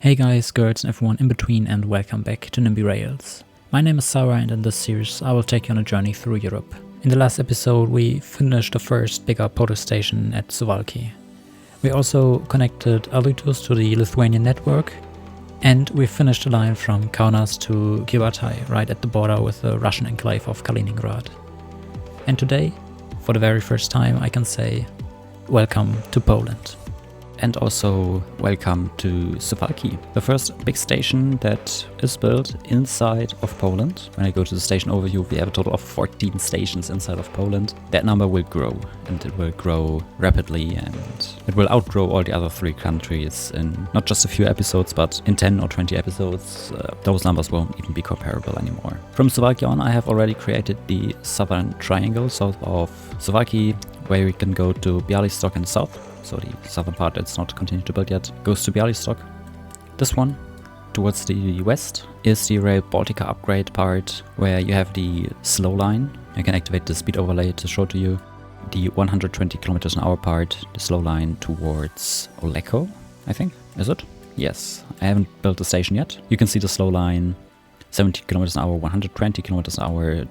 Hey guys, girls and everyone in between, and welcome back to Nimby Rails. My name is Sarah, and in this series I will take you on a journey through Europe. In the last episode we finished the first bigger power station at Suwalki. We also connected Alytus to the Lithuanian network, and we finished the line from Kaunas to Kybartai, right at the border with the Russian enclave of Kaliningrad. And today, for the very first time, I can say welcome to Poland. And also welcome to Suwalki, the first big station that is built inside of Poland. When I go to the station overview, we have a total of 14 stations inside of Poland. That number will grow, and it will grow rapidly, and it will outgrow all the other three countries in not just a few episodes, but in 10 or 20 episodes. Those numbers won't even be comparable anymore. From Suwalki on, I have already created the southern triangle south of Suwalki, where we can go to Białystok and south. So the southern part that's not continued to build yet goes to Białystok. This one, towards the west, is the Rail Baltica upgrade part, where you have the slow line. I can activate the speed overlay to show to you. The 120 kilometers an hour part, the slow line towards Oleko, I think. Is it? Yes. I haven't built the station yet. You can see the slow line, 70 kilometers an hour, 120 kilometers an hour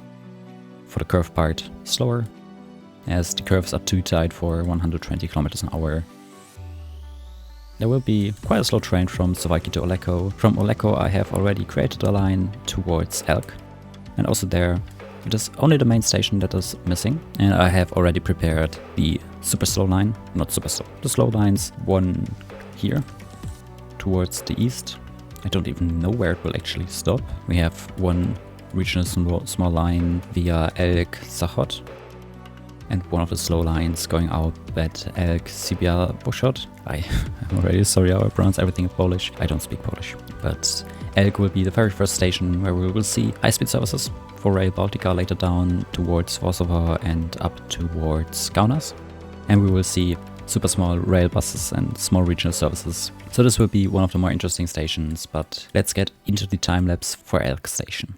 for the curve part, slower, as the curves are too tight for 120 kilometers an hour. There will be quite a slow train from Suwalki to Oleko. From Oleko I have already created a line towards Elk, and also there it is only the main station that is missing, and I have already prepared the super slow line, not super slow, the slow lines, one here towards the east. I don't even know where it will actually stop. We have one regional small line via Elk Zachod, and one of the slow lines going out at Elk Boshot. I'm already sorry how I pronounce everything in Polish. I don't speak Polish. But Elk will be the very first station where we will see high-speed services for Rail Baltica later down towards Warsaw and up towards Kaunas. And we will see super small rail buses and small regional services. So this will be one of the more interesting stations, but let's get into the time-lapse for Elk station.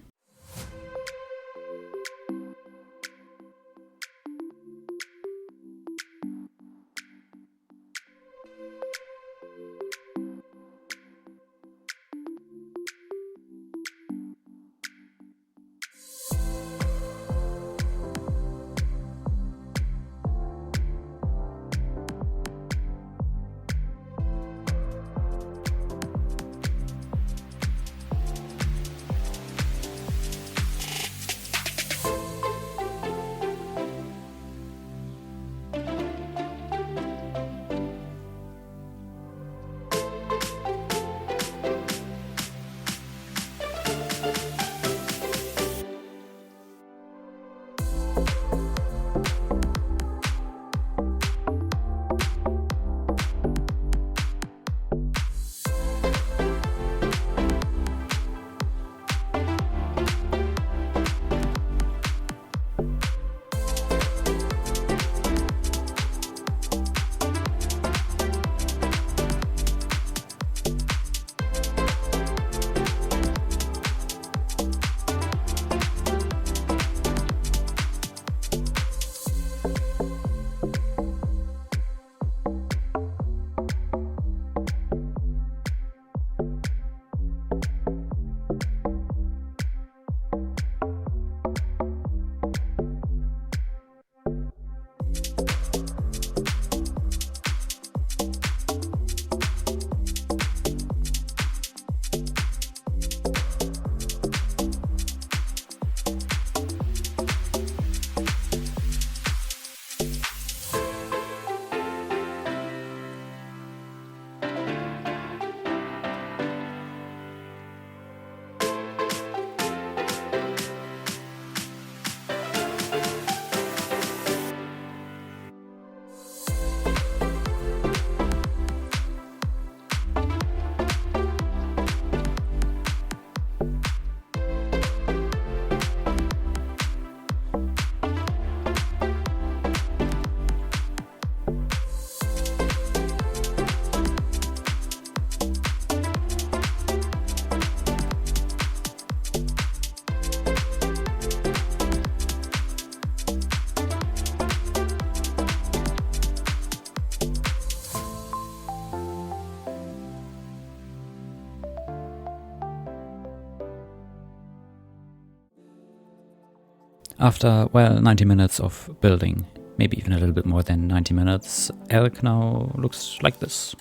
After, well, 90 minutes of building, maybe even a little bit more than 90 minutes, Elk now looks like this.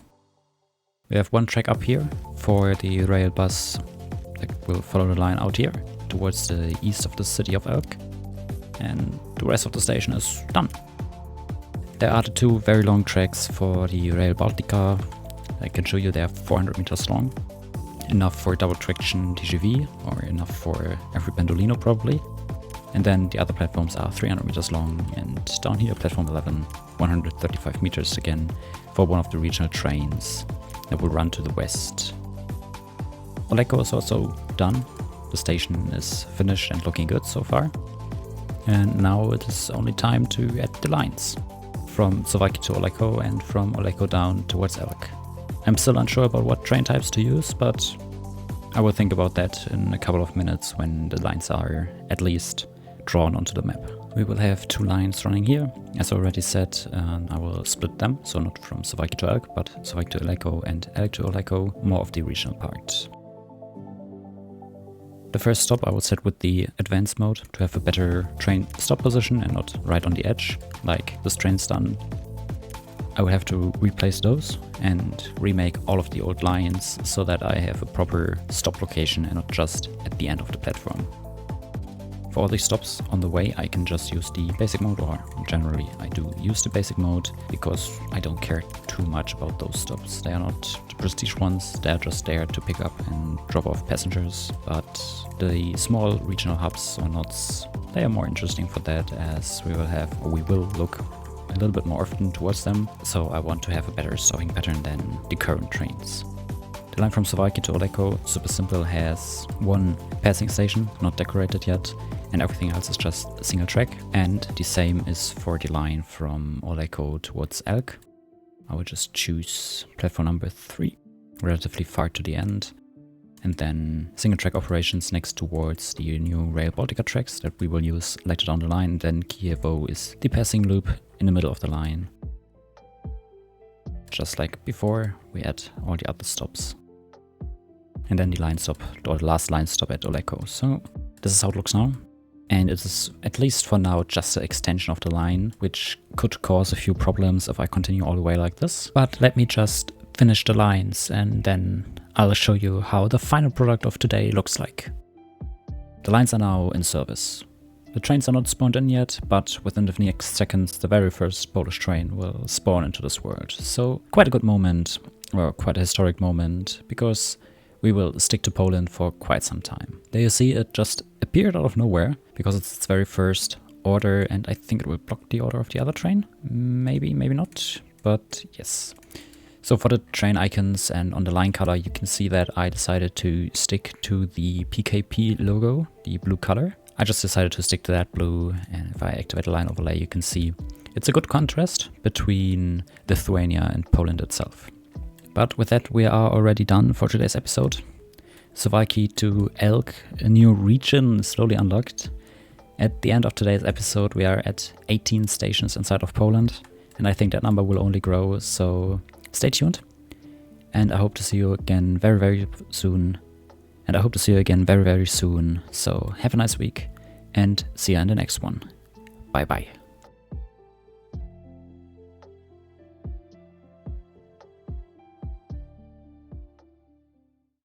We have one track up here for the rail bus that will follow the line out here towards the east of the City of Elk, and the rest of the station is done. There are the two very long tracks for the Rail Baltica. I can show you they are 400 meters long, enough for double traction TGV or enough for every Pendolino probably. And then the other platforms are 300 meters long, and down here platform 11, 135 meters again for one of the regional trains that will run to the west. Oleko is also done. The station is finished and looking good so far. And now it is only time to add the lines from Suwalki to Oleko and from Oleko down towards Elk. I'm still unsure about what train types to use, but I will think about that in a couple of minutes when the lines are at least drawn onto the map. We will have two lines running here. As already said, I will split them, so not from Suwalki to Elk, but Suwalki to Oleko and Elk to Oleko, more of the regional part. The first stop I will set with the advanced mode to have a better train stop position and not right on the edge, like this train's done. I will have to replace those and remake all of the old lines so that I have a proper stop location and not just at the end of the platform. For all these stops on the way, I can just use the basic mode, or generally I do use the basic mode because I don't care too much about those stops. They are not the prestige ones, they are just there to pick up and drop off passengers. But the small regional hubs or nodes, they are more interesting for that, as we will look a little bit more often towards them. So I want to have a better stopping pattern than the current trains. The line from Suwalki to Oleko, super simple, has one passing station, not decorated yet, and everything else is just a single track. And the same is for the line from Oleko towards Elk. I will just choose platform number 3, relatively far to the end. And then single track operations next towards the new Rail Baltica tracks that we will use later down the line. And then Kievo is the passing loop in the middle of the line. Just like before, we add all the other stops. And then the line stop, or the last line stop at Oleko. So this is how it looks now. And it is, at least for now, just an extension of the line, which could cause a few problems if I continue all the way like this. But let me just finish the lines and then I'll show you how the final product of today looks like. The lines are now in service. The trains are not spawned in yet, but within the next seconds the very first Polish train will spawn into this world. So quite a good moment, or quite a historic moment, because we will stick to Poland for quite some time. There you see it just appeared out of nowhere, because it's its very first order, and I think it will block the order of the other train. Maybe, maybe not, but yes. So for the train icons and on the line color, you can see that I decided to stick to the PKP logo, the blue color. I just decided to stick to that blue, and if I activate the line overlay, you can see it's a good contrast between Lithuania and Poland itself. But with that, we are already done for today's episode. Suwalki to Elk, a new region slowly unlocked. At the end of today's episode, we are at 18 stations inside of Poland, and I think that number will only grow, so stay tuned. And I hope to see you again very, very soon. So have a nice week, and see you in the next one. Bye bye.